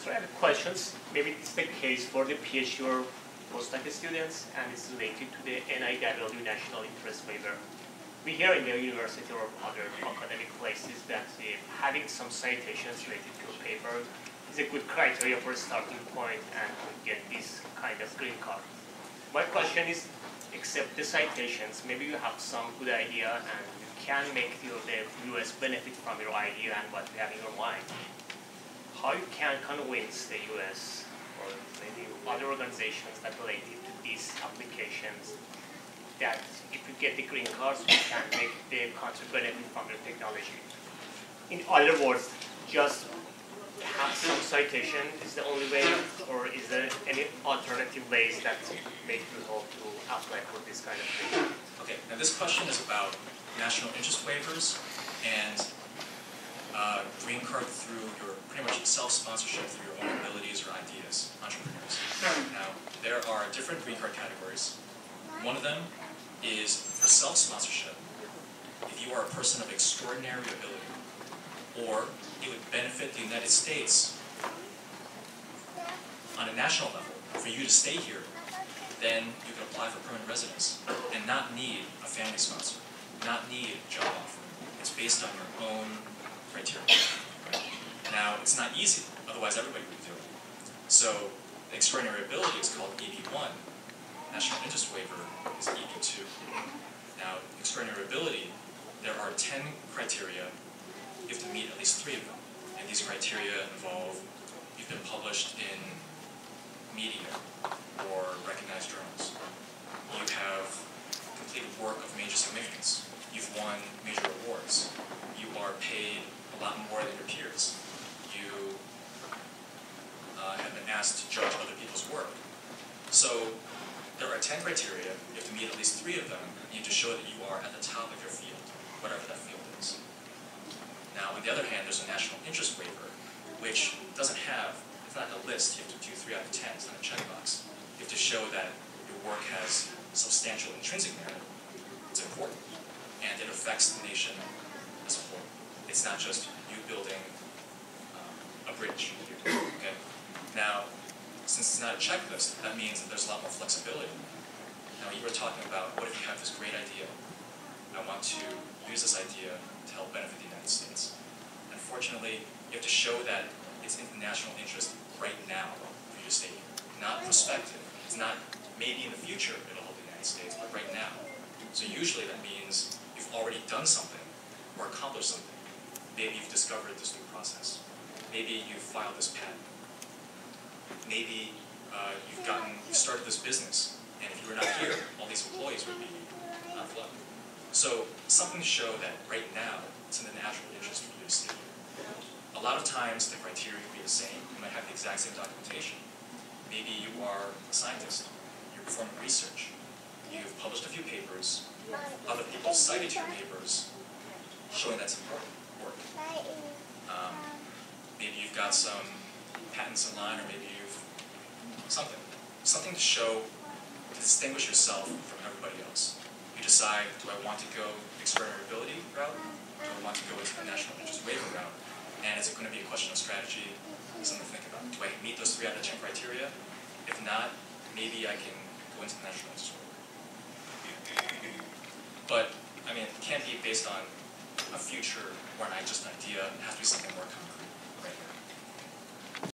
So I have questions. Maybe it's the case for the PhD or postdoc students, and it's related to the NIW National Interest Waiver. We hear in the university or other academic places that having some citations related to a paper is a good criteria for a starting point and to get this kind of green card. My question is, except the citations, maybe you have some good idea and you can make the US benefit from your idea and what you have in your mind. How you can convince the US or maybe other organizations that related to these applications that if you get the green cards, we can make the country benefit from the technology. In other words, just have some citation is the only way, or is there any alternative ways that make you hope to apply for this kind of thing? Okay, now this question is about national interest waivers and green card through your pretty much self-sponsorship through your own abilities or ideas, entrepreneurs. Now, there are different green card categories. One of them is for self-sponsorship. If you are a person of extraordinary ability, or it would benefit the United States on a national level for you to stay here, then you can apply for permanent residence and not need a family sponsor, not need a job offer. It's based on your own criteria. Now, it's not easy, otherwise everybody would do it. So, the extraordinary ability is called EB1. National interest waiver is EB2. Now, extraordinary ability, there are 10 criteria. You have to meet at least 3 of them. And these criteria involve you've been published in media or recognized journals. You have completed work of major significance. You've won major awards. You are paid a lot more than your peers. You have been asked to judge other people's work. So there are 10 criteria. You have to meet at least 3 of them. You need to show that you are at the top of your field, whatever that field is. Now, on the other hand, there's a national interest waiver, which doesn't have, it's not a list. You have to do 3 out of 10. It's not a checkbox. You have to show that your work has substantial intrinsic merit. It's important. And it affects the nation as a whole. It's not just you building a bridge. Okay? Now, since it's not a checklist, that means that there's a lot more flexibility. Now, you were talking about, what if you have this great idea? I want to use this idea to help benefit the United States. Unfortunately, you have to show that it's in the national interest right now for you to stay here. Not prospective. It's not maybe in the future it'll help the United States, but right now. So usually that means you've already done something or accomplished something. Maybe you've discovered this new process. Maybe you've filed this patent. Maybe you've started this business, and if you were not here, all these employees would be out of luck. So something to show that right now it's in the national interest for you to stay here. A lot of times the criteria will be the same. You might have the exact same documentation. Maybe you are a scientist. You're performing research. You've published a few papers. Other people cited your papers, showing that's important work. Maybe you've got some patents in line, or maybe you've something to show, to distinguish yourself from everybody else. You decide, do I want to go extraordinary ability route? Do I want to go into the national interest waiver route? And is it going to be a question of strategy? Something to think about. Do I meet those 3 out of 10 criteria? If not, maybe I can go into the national interest waiver. But, I mean, it can't be based on a future or just an idea. It has to be something more concrete.